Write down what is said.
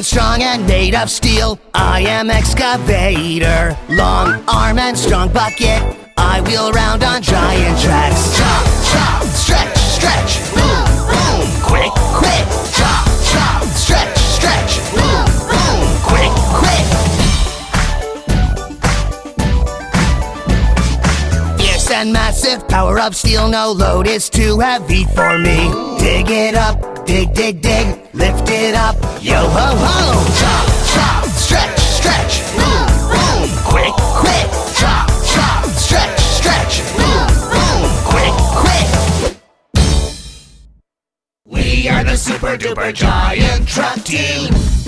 and strong and made of steel. I am Excavator, long arm and strong bucket. I wheel around on giant tracks. Chop, chop, stretch, stretch, boom, boom, quick, quick. Chop, chop, stretch, stretch, boom, boom, quick, quick. Fierce and massive, power of steel, no load is too heavy for me. Dig it up, dig, dig, dig, lift it up, yo ho ho. Chop, chop, stretch, stretch, boom, boom, quick, quick. Chop, chop, stretch, stretch, boom, boom, quick, quick. We are the super duper giant truck team.